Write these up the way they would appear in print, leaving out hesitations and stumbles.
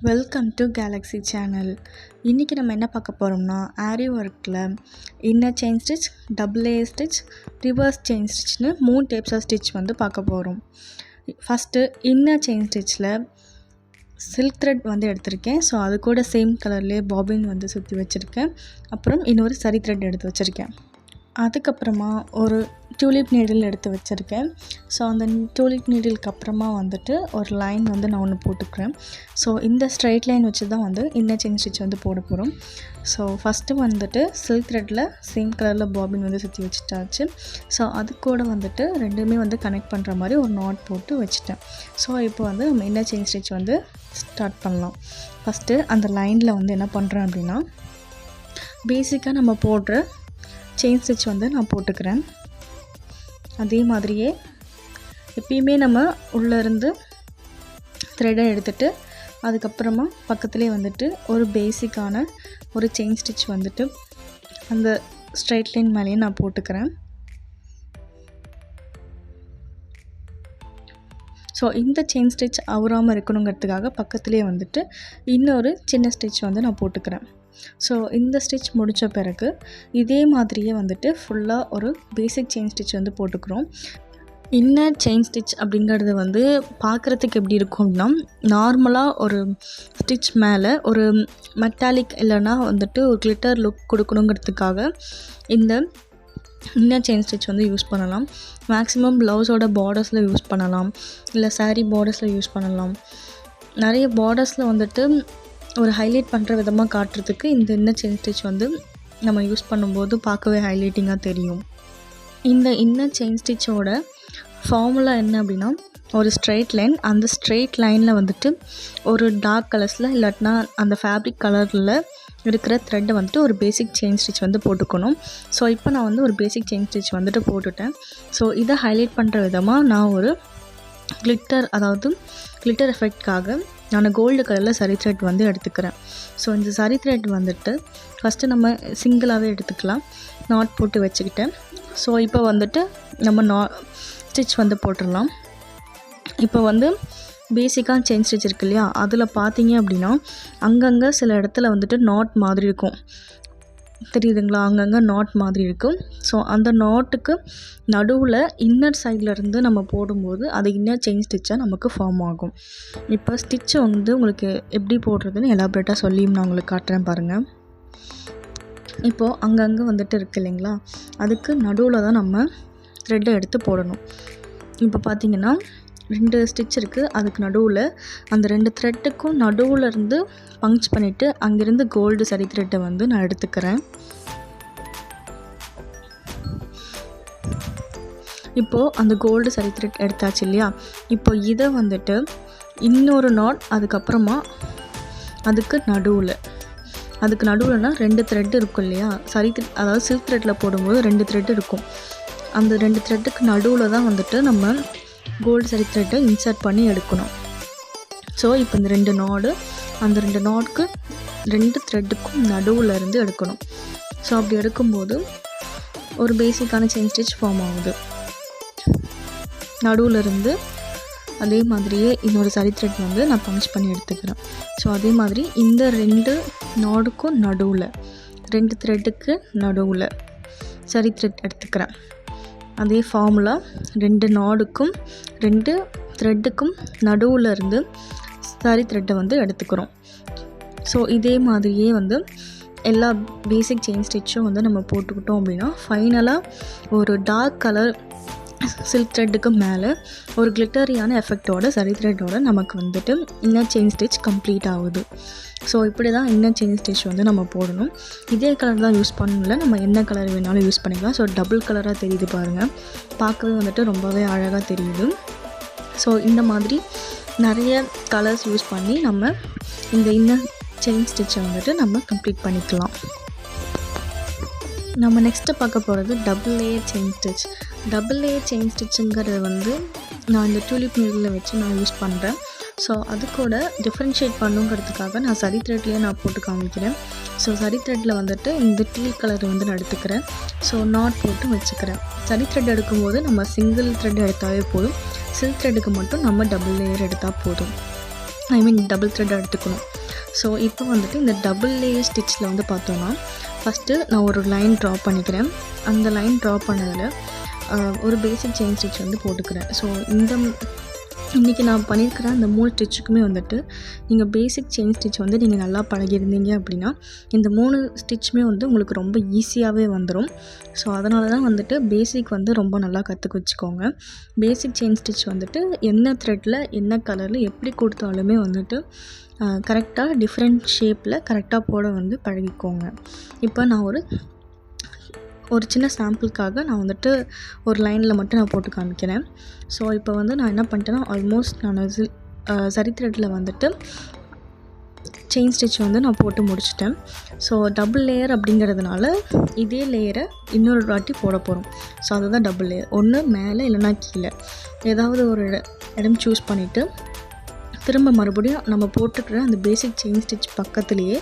Welcome to Galaxy channel. இன்றைக்கி நம்ம என்ன பார்க்க போகிறோம்னா, ஆரி ஒர்க்கில் inner chain stitch, double layer stitch, reverse chain ஸ்டிச்னு 3 டைப்ஸ் ஆஃப் ஸ்டிச் வந்து பார்க்க போகிறோம். ஃபஸ்ட்டு இன்னர் செயின் ஸ்டிச்சில் சில்க் த்ரெட் வந்து எடுத்திருக்கேன். ஸோ அது கூட சேம் கலர்லேயே பாபின் வந்து சுற்றி வச்சுருக்கேன். அப்புறம் இன்னொரு சரி த்ரெட் எடுத்து வச்சுருக்கேன். அதுக்கப்புறமா ஒரு டியூலிப் நீடில் எடுத்து வச்சுருக்கேன். ஸோ அந்த டியூலிப் நீடிலுக்கு அப்புறமா வந்துட்டு ஒரு லைன் வந்து நான் ஒன்று போட்டுக்கிறேன். ஸோ இந்த ஸ்ட்ரைட் லைன் வச்சு தான் வந்து இன்னர் செயின் ஸ்டிச் வந்து போட போகிறோம். ஸோ ஃபஸ்ட்டு வந்துட்டு சில்க் த்ரெட்டில் சேம் கலரில் பாபின் வந்து சுற்றி வச்சுட்டாச்சு. ஸோ அது கூட வந்துட்டு ரெண்டுமே வந்து கனெக்ட் பண்ணுற மாதிரி ஒரு நாட் போட்டு வச்சுட்டேன். ஸோ இப்போ வந்து நம்ம இன்னர் செயின் ஸ்டிச் வந்து ஸ்டார்ட் பண்ணலாம். ஃபஸ்ட்டு அந்த லைனில் வந்து என்ன பண்ணுறேன் அப்படின்னா, பேசிக்காக நம்ம போடுற செயின் ஸ்டிச் வந்து நான் போட்டுக்கிறேன். அதே மாதிரியே எப்பயுமே நம்ம உள்ளேருந்து த்ரெட்டை எடுத்துகிட்டு அதுக்கப்புறமா பக்கத்துலேயே வந்துட்டு ஒரு பேசிக்கான ஒரு செயின் ஸ்டிச் வந்துட்டு அந்த ஸ்ட்ரைட் லைன் மேலேயே நான் போட்டுக்கிறேன். ஸோ இந்த செயின் ஸ்டிச் அவுறாமல் இருக்கணுங்கிறதுக்காக பக்கத்துலேயே வந்துட்டு இன்னொரு சின்ன ஸ்டிச் வந்து நான் போட்டுக்கிறேன். ஸோ இந்த ஸ்டிச் முடித்த பிறகு இதே மாதிரியே வந்துட்டு ஃபுல்லாக ஒரு பேசிக் செயின் ஸ்டிச் வந்து போட்டுக்கிறோம். இன்னர் செயின் ஸ்டிச் அப்படிங்கிறது வந்து பார்க்குறதுக்கு எப்படி இருக்கும் அப்படின்னா, நார்மலாக ஒரு ஸ்டிச் மேலே ஒரு மெட்டாலிக் இல்லைன்னா வந்துட்டு ஒரு கிளிட்டர் லுக் கொடுக்கணுங்கிறதுக்காக இந்த இன்னர் செயின் ஸ்டிச் வந்து யூஸ் பண்ணலாம். மேக்ஸிமம் ப்ளவுஸோட பார்டர்ஸில் யூஸ் பண்ணலாம், இல்லை சாரீ பார்டர்ஸில் யூஸ் பண்ணலாம். நிறைய பார்டர்ஸில் வந்துட்டு ஒரு ஹைலைட் பண்ணுற விதமாக காட்டுறதுக்கு இந்த இன்னர் செயின் ஸ்டிச் வந்து நம்ம யூஸ் பண்ணும்போது பார்க்கவே ஹைலைட்டிங்காக தெரியும். இந்த இன்னர் செயின் ஸ்டிச்சோட ஃபார்முலா என்ன அப்படின்னா, ஒரு ஸ்ட்ரெயிட் லைன், அந்த ஸ்ட்ரெயிட் லைனில் வந்துட்டு ஒரு டார்க் கலர்ஸில் இல்லாட்டினா அந்த ஃபேப்ரிக் கலரில் இருக்கிற த்ரெட்டை வந்துட்டு ஒரு பேசிக் செயின் ஸ்டிச் வந்து போட்டுக்கணும். ஸோ இப்போ நான் வந்து ஒரு பேசிக் செயின் ஸ்டிச் வந்துட்டு போட்டுட்டேன். ஸோ இதை ஹைலைட் பண்ணுற விதமாக நான் ஒரு கிளிட்டர் எஃபெக்ட்காக நான் கோல்டு கலரில் சரி த்ரெட் வந்து எடுத்துக்கிறேன். ஸோ இந்த சரி த்ரெட் வந்துட்டு ஃபஸ்ட்டு நம்ம சிங்கிளாகவே எடுத்துக்கலாம். நாட் போட்டு வச்சுக்கிட்டேன். ஸோ இப்போ வந்துட்டு நம்ம ஸ்டிச் வந்து போட்டுடலாம். இப்போ வந்து பேசிக்காக செயின் ஸ்டிச் இருக்கு இல்லையா, அதில் பார்த்தீங்க அப்படின்னா அங்கங்கே சில இடத்துல வந்துட்டு நாட் மாதிரி இருக்கும், தெரியுதுங்களா? அங்கங்கே நாட் மாதிரி இருக்கும். ஸோ அந்த நாட்டுக்கு நடுவில் இன்னர் சைட்லேருந்து நம்ம போடும்போது அது இன்னர் செயின் ஸ்டிச்சாக நமக்கு ஃபார்ம் ஆகும். இப்போ ஸ்டிச்சை வந்து உங்களுக்கு எப்படி போடுறதுன்னு எலாபரேட்டாக சொல்லியும் நான் உங்களுக்கு காட்டுறேன் பாருங்கள். இப்போது அங்கங்கே வந்துட்டு இருக்குது இல்லைங்களா, அதுக்கு நடுவில் தான் நம்ம த்ரெட்டை எடுத்து போடணும். இப்போ பார்த்திங்கன்னா 2 ஸ்டிச் இருக்குது, அதுக்கு நடுவில் அந்த 2 த்ரெட்டுக்கும் நடுவில் இருந்து பங்ச் பண்ணிவிட்டு அங்கேருந்து கோல்டு சரி த்ரெட்டை வந்து நான் எடுத்துக்கிறேன். இப்போது அந்த கோல்டு சரி த்ரெட் எடுத்தாச்சு இல்லையா, இப்போ இதை வந்துட்டு இன்னொரு நாட், அதுக்கப்புறமா அதுக்கு நடுவில்னா 2 த்ரெட் இருக்கும் இல்லையா, அதாவது சில்க் த்ரெட்டில் போடும்போது 2 த்ரெட் இருக்கும். அந்த 2 த்ரெட்டுக்கு நடுவில் தான் வந்துட்டு நம்ம கோல்டு சரி த்ரெட்டை இன்சர்ட் பண்ணி எடுக்கணும். ஸோ இப்போ இந்த 2 நாடு, அந்த 2 நாட்க்கு 2 த்ரெட்டுக்கும் நடுவில் இருந்து எடுக்கணும். ஸோ அப்படி எடுக்கும்போது ஒரு பேசிக்கான செயின் ஸ்டிச் ஃபார்ம் ஆகுது. நடுவில் இருந்து அதே மாதிரியே இன்னொரு சரி த்ரெட் வந்து நான் பஞ்ச் பண்ணி எடுத்துக்கிறேன். ஸோ அதே மாதிரி இந்த 2 நாடுக்கும் நடுவில் 2 த்ரெட்டுக்கு நடுவில் சரி த்ரெட் எடுத்துக்கிறேன். அதே ஃபார்முலா 2 நாடுக்கும் 2 த்ரெட்டுக்கும் நடுவில் இருந்து சரி த்ரெட்டை வந்து எடுத்துக்கிறோம். ஸோ இதே மாதிரியே வந்து எல்லா பேசிக் செயின் ஸ்டிச்சும் வந்து நம்ம போட்டுக்கிட்டோம் அப்படின்னா ஃபைனலாக ஒரு டார்க் கலர் சில்க் த்ரெட்டுக்கு மேலே ஒரு கிளிட்டரியான எஃபெக்டோட சரி த்ரெட்டோட நமக்கு வந்துட்டு இன்னர் செயின் ஸ்டிச் கம்ப்ளீட் ஆகுது. ஸோ இப்படி தான் இன்னர் செயின் ஸ்டிச் வந்து நம்ம போடணும். இதே கலர் தான் யூஸ் பண்ணல, நம்ம என்ன கலர் வேணாலும் யூஸ் பண்ணிக்கலாம். ஸோ டபுள் கலராக தெரியுது பாருங்கள், பார்க்கவே வந்துட்டு ரொம்பவே அழகாக தெரியுது. ஸோ இந்த மாதிரி நிறைய கலர்ஸ் யூஸ் பண்ணி நம்ம இந்த இன்னர் செயின் ஸ்டிச்சை வந்துட்டு நம்ம கம்ப்ளீட் பண்ணிக்கலாம். நம்ம நெக்ஸ்ட்டு பார்க்க போகிறது double layer chain stitch. Double layer chain ஸ்டிச்சுங்கிறது வந்து நான் இந்த டியூலிப் நீடில் வச்சு நான் யூஸ் பண்ணுறேன். ஸோ அது கூட டிஃப்ரென்ஷியேட் பண்ணுங்கிறதுக்காக நான் சரி த்ரெட்லேயே நான் போட்டு காமிக்கிறேன். ஸோ சரி த்ரெட்டில் வந்துட்டு இந்த டீல் கலர் வந்து நான் எடுத்துக்கிறேன். ஸோ நாட் போட்டு வச்சுக்கிறேன். சரி த்ரெட் எடுக்கும்போது நம்ம சிங்கிள் த்ரெட் எடுத்தாலே போதும், சில்க் த்ரெட்டுக்கு மட்டும் நம்ம டபுள் லேயர் எடுத்தால் போதும். டபுள் த்ரெட் எடுத்துக்கணும். ஸோ இப்போ வந்துட்டு இந்த டபுள் லேயர் ஸ்டிச்சில் வந்து பார்த்தோன்னா ஃபஸ்ட்டு நான் ஒரு லைன் ட்ரா பண்ணிக்கிறேன். அந்த லைன் ட்ரா பண்ணதில் ஒரு பேசிக் செயின் ஸ்டிச் வந்து போட்டுக்கிறேன். ஸோ இன்றைக்கி நான் பண்ணியிருக்கிற அந்த 3 ஸ்டிச்சுக்குமே வந்துட்டு நீங்கள் பேசிக் செயின் ஸ்டிச் வந்து நீங்கள் நல்லா பழகியிருந்தீங்க அப்படின்னா இந்த 3 ஸ்டிச்சுமே வந்து உங்களுக்கு ரொம்ப ஈஸியாகவே வந்துடும். ஸோ அதனால தான் வந்துட்டு பேசிக் வந்து ரொம்ப நல்லா கற்றுக்க வச்சுக்கோங்க. பேசிக் செயின் ஸ்டிச் வந்துட்டு என்ன த்ரெட்டில் என்ன கலரில் எப்படி கொடுத்தாலுமே வந்துட்டு கரெக்டாக டிஃப்ரெண்ட் ஷேப்பில் கரெக்டாக போட வந்து பழகிக்கோங்க. இப்போ நான் ஒரு சின்ன சாம்பிளுக்காக நான் வந்துட்டு ஒரு லைனில் மட்டும் நான் போட்டு காமிக்கிறேன். ஸோ இப்போ வந்து நான் என்ன பண்ணிட்டேன்னா ஆல்மோஸ்ட் நான் சரி த்ரெட்டில் வந்துட்டு செயின் ஸ்டிச் வந்து நான் போட்டு முடிச்சிட்டேன். ஸோ டபுள் லேயர் அப்படிங்கிறதுனால இதே லேயரை இன்னொரு வாட்டி போட போகிறோம். ஸோ அதுதான் டபுள் லேயர். ஒன்று மேலே இல்லைனா கீழே ஏதாவது ஒரு இடம் சூஸ் பண்ணிவிட்டு திரும்ப மறுபடியும் நம்ம போட்டுக்கிற அந்த பேசிக் செயின் ஸ்டிச் பக்கத்துலேயே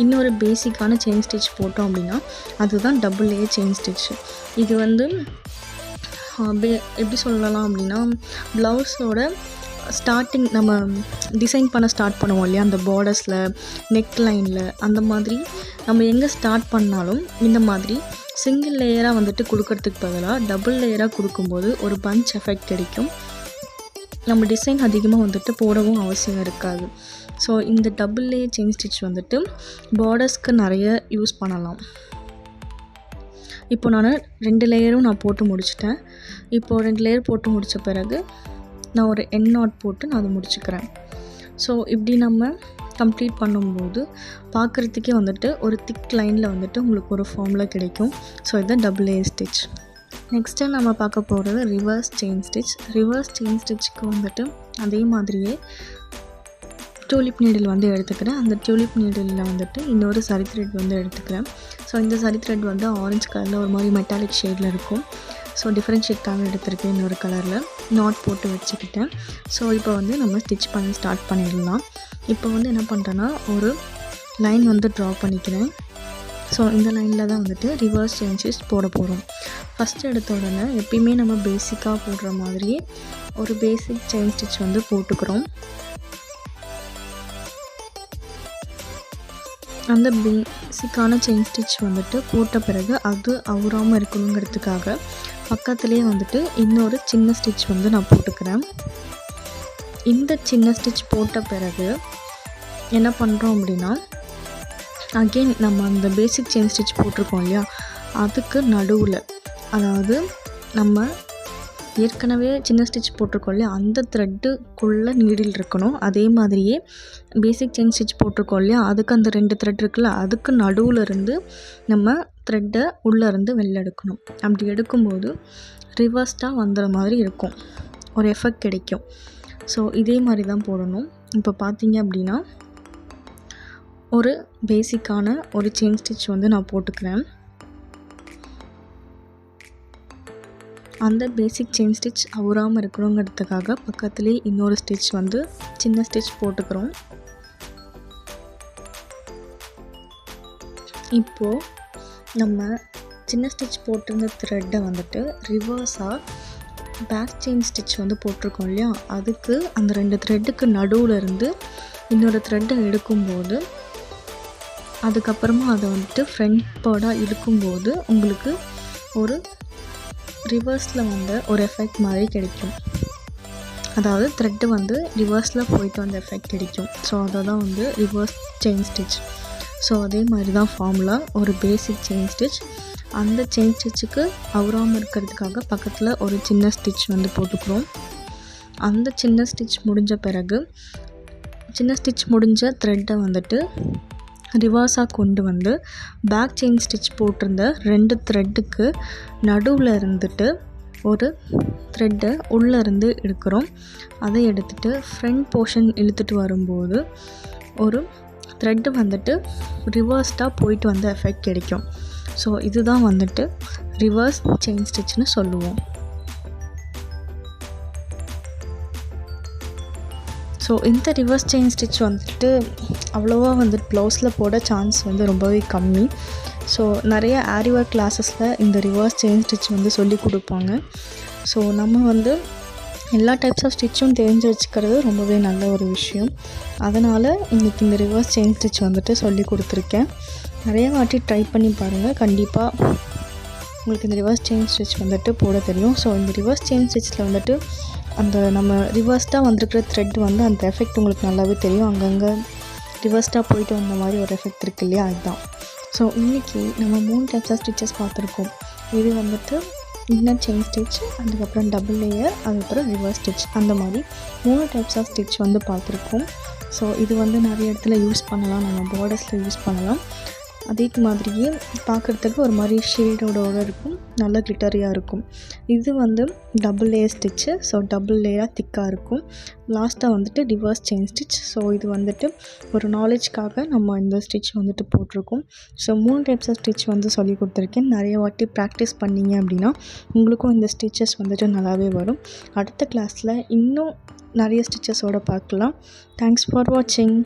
இன்னொரு பேசிக்கான செயின் ஸ்டிச் போட்டோம் அப்படின்னா அதுதான் டபுள் லேயர் செயின் ஸ்டிச். இது வந்து எப்படி சொல்லலாம் அப்படின்னா ப்ளவுஸோட ஸ்டார்டிங் நம்ம டிசைன் பண்ண ஸ்டார்ட் பண்ணுவோம் இல்லையா, அந்த பார்டர்ஸில் நெக் லைனில் அந்த மாதிரி நம்ம எங்கே ஸ்டார்ட் பண்ணாலும் இந்த மாதிரி சிங்கிள் லேயராக வந்துட்டு கொடுக்கறதுக்கு பதிலாக டபுள் லேயராக கொடுக்கும்போது ஒரு பஞ்ச் எஃபெக்ட் கிடைக்கும். நம்ம டிசைன் அதிகமாக வந்துட்டு போடவும் அவசியம் இருக்காது. ஸோ இந்த டபுள் லேயர் செயின் ஸ்டிச் வந்துட்டு பார்டர்ஸ்க்கு நிறைய யூஸ் பண்ணலாம். இப்போ நான் 2 லேயரும் நான் போட்டு முடிச்சிட்டேன். இப்போது 2 லேயர் போட்டு முடித்த பிறகு நான் ஒரு எண்ட் நாட் போட்டு நான் அதை முடிச்சுக்கிறேன். ஸோ இப்படி நம்ம கம்ப்ளீட் பண்ணும்போது பார்க்குறதுக்கே வந்துட்டு ஒரு திக் லைனில் வந்துட்டு உங்களுக்கு ஒரு ஃபார்மில் கிடைக்கும். ஸோ இதுதான் டபுள் லேயர் ஸ்டிச். நெக்ஸ்ட்டு நம்ம பார்க்க போகிறது reverse chain stitch. Reverse chain ஸ்டிச்சுக்கு வந்துட்டு அதே மாதிரியே டியூலிப் நீடில் வந்து எடுத்துக்கிறேன். அந்த டியூலிப் நீடிலில் வந்துட்டு இன்னொரு சரி த்ரெட் வந்து எடுத்துக்கிறேன். ஸோ இந்த சரி த்ரெட் வந்து ஆரஞ்சு கலரில் ஒரு மாதிரி மெட்டாலிக் ஷேடில் இருக்கும். ஸோ டிஃப்ரெண்ட் ஷேட்காக எடுத்துருக்கேன். இன்னொரு கலரில் நாட் போட்டு வச்சுக்கிட்டேன். ஸோ இப்போ வந்து நம்ம ஸ்டிச் பண்ண ஸ்டார்ட் பண்ணிடலாம். இப்போ வந்து என்ன பண்ணுறேன்னா ஒரு லைன் வந்து ட்ரா பண்ணிக்கிறேன். ஸோ இந்த லைனில் தான் வந்துட்டு ரிவர்ஸ் செயின் ஸ்டிச் போட போகிறோம். ஃபஸ்ட்டு எடுத்த உடனே எப்பயுமே நம்ம பேசிக்காக போடுற மாதிரியே ஒரு பேசிக் செயின் ஸ்டிச் வந்து போட்டுக்கிறோம். அந்த பேசிக்கான செயின் ஸ்டிச் வந்துட்டு போட்ட பிறகு அது அவுறாமல் இருக்கணுங்கிறதுக்காக பக்கத்துலேயே வந்துட்டு இன்னொரு சின்ன ஸ்டிச் வந்து நான் போட்டுக்கிறேன். இந்த சின்ன ஸ்டிச் போட்ட பிறகு என்ன பண்ணுறோம் அப்படின்னா அகெயின் நம்ம அந்த பேசிக் செயின் ஸ்டிச் போட்டிருக்கோம் இல்லையா, அதுக்கு நடுவில் அதாவது நம்ம ஏற்கனவே சின்ன ஸ்டிச் போட்டிருக்கோம் இல்லையா அந்த த்ரெட்டுக்குள்ளே நீடில் இருக்கணும். அதே மாதிரியே பேசிக் செயின் ஸ்டிச் போட்டிருக்கோம் இல்லையா அதுக்கு அந்த 2 த்ரெட் இருக்குல்ல அதுக்கு நடுவில் இருந்து நம்ம த்ரெட்டை உள்ளேருந்து வெளில எடுக்கணும். அப்படி எடுக்கும்போது ரிவர்ஸ்டாக வந்துடுற மாதிரி இருக்கும், ஒரு எஃபெக்ட் கிடைக்கும். ஸோ இதே மாதிரி தான் போடணும். இப்போ பார்த்தீங்க அப்படின்னா ஒரு பேசிக்கான ஒரு செயின் ஸ்டிச் வந்து நான் போட்டுக்கிறேன். அந்த பேசிக் செயின் ஸ்டிச் அவுறாமல் இருக்கணுங்கிறதுக்காக பக்கத்துலேயே இன்னொரு ஸ்டிச் வந்து சின்ன ஸ்டிச் போட்டுக்கிறோம். இப்போது நம்ம சின்ன ஸ்டிச் போட்டிருந்த த்ரெட்டை வந்துட்டு ரிவர்ஸாக பேக் செயின் ஸ்டிச் வந்து போட்டிருக்கோம் இல்லையா அதுக்கு அந்த 2 த்ரெட்டுக்கு நடுவில் இருந்து இன்னொரு த்ரெட்டை எடுக்கும்போது அதுக்கப்புறமா அதை வந்துட்டு ஃப்ரண்ட் பார்டாக இழுக்கும்போது உங்களுக்கு ஒரு ரிவர்ஸில் வந்த ஒரு எஃபெக்ட் மாதிரி கிடைக்கும். அதாவது த்ரெட்டு வந்து ரிவர்ஸில் போயிட்டு வந்த எஃபெக்ட் கிடைக்கும். ஸோ அதை தான் வந்து ரிவர்ஸ் செயின் ஸ்டிச். ஸோ அதே மாதிரி தான் ஃபார்முலா ஒரு பேசிக் செயின் ஸ்டிச். அந்த செயின் ஸ்டிச்சுக்கு அவுறாமல் இருக்கிறதுக்காக பக்கத்தில் ஒரு சின்ன ஸ்டிச் வந்து போட்டுக்கிறோம். அந்த சின்ன ஸ்டிச் முடிஞ்ச பிறகு சின்ன ஸ்டிச் முடிஞ்ச த்ரெட்டை வந்துட்டு ரிவர்ஸாக கொண்டு வந்து பேக் செயின் ஸ்டிச் போட்டிருந்த 2 த்ரெட்டுக்கு நடுவில் இருந்துட்டு ஒரு த்ரெட்டை உள்ளே இருந்து எடுக்கிறோம். அதை எடுத்துகிட்டு ஃப்ரண்ட் போர்ஷன் இழுத்துட்டு வரும்போது ஒரு த்ரெட்டு வந்துட்டு ரிவர்ஸ்டாக போயிட்டு வந்த எஃபெக்ட் கிடைக்கும். ஸோ இதுதான் வந்துட்டு ரிவர்ஸ் செயின் ஸ்டிச்னு சொல்லுவோம். ஸோ இந்த ரிவர்ஸ் செயின் ஸ்டிச் வந்துட்டு அவ்வளோவா வந்துட்டு ப்ளவுஸில் போட சான்ஸ் வந்து ரொம்பவே கம்மி. ஸோ நிறைய ஆரி ஒர்க் கிளாஸஸில் இந்த ரிவர்ஸ் செயின் ஸ்டிச் வந்து சொல்லி கொடுப்பாங்க. ஸோ நம்ம வந்து எல்லா டைப்ஸ் ஆஃப் ஸ்டிச்சும் தெரிஞ்சு வச்சுக்கிறது ரொம்பவே நல்ல ஒரு விஷயம். அதனால் இன்றைக்கி இந்த ரிவர்ஸ் செயின் ஸ்டிச் வந்துட்டு சொல்லி கொடுத்துருக்கேன். நிறைய வாட்டி ட்ரை பண்ணி பாருங்கள். கண்டிப்பாக உங்களுக்கு இந்த ரிவர்ஸ் செயின் ஸ்டிச் வந்துட்டு போட தெரியும். ஸோ இந்த ரிவர்ஸ் செயின் ஸ்டிச்சில் வந்துட்டு அந்த நம்ம ரிவர்ஸ்டாக வந்திருக்கிற த்ரெட் வந்து அந்த எஃபெக்ட் உங்களுக்கு நல்லாவே தெரியும். அங்கங்கே ரிவர்ஸ்டாக போயிட்டு வந்த மாதிரி ஒரு எஃபெக்ட் இருக்குது இல்லையா, அதுதான். ஸோ இன்றைக்கி நம்ம 3 டைப்ஸ் ஆஃப் ஸ்டிச்சஸ் பார்த்துருக்கோம். இது வந்துட்டு இன்னர் செயின் ஸ்டிச், அதுக்கப்புறம் டபுள் லேயர், அதுக்கப்புறம் ரிவர்ஸ் ஸ்டிச், அந்த மாதிரி 3 டைப்ஸ் ஆஃப் ஸ்டிச் வந்து பார்த்துருக்கோம். ஸோ இது வந்து நிறைய இடத்துல யூஸ் பண்ணலாம், நம்ம பார்டர்ஸில் யூஸ் பண்ணலாம். அதே மாதிரியே பார்க்குறதுக்கு ஒரு மாதிரி ஷேடோட இருக்கும், நல்ல கிளிட்டரியாக இருக்கும். இது வந்து double layer stitch. So double லேயராக திக்காக இருக்கும். லாஸ்ட்டாக வந்துட்டு ரிவர்ஸ் செயின் ஸ்டிச். ஸோ இது வந்துட்டு ஒரு நாலேஜ்க்காக நம்ம இந்த ஸ்டிச் வந்துட்டு போட்டிருக்கோம். ஸோ 3 டைப்ஸ் ஆஃப் ஸ்டிச் வந்து சொல்லி கொடுத்துருக்கேன். நிறைய வாட்டி ப்ராக்டிஸ் பண்ணிங்க அப்படின்னா உங்களுக்கும் இந்த ஸ்டிச்சஸ் வந்துட்டு நல்லாவே வரும். அடுத்த கிளாஸில் இன்னும் நிறைய ஸ்டிச்சஸோடு பார்க்கலாம். தேங்க்ஸ் ஃபார் வாட்சிங்.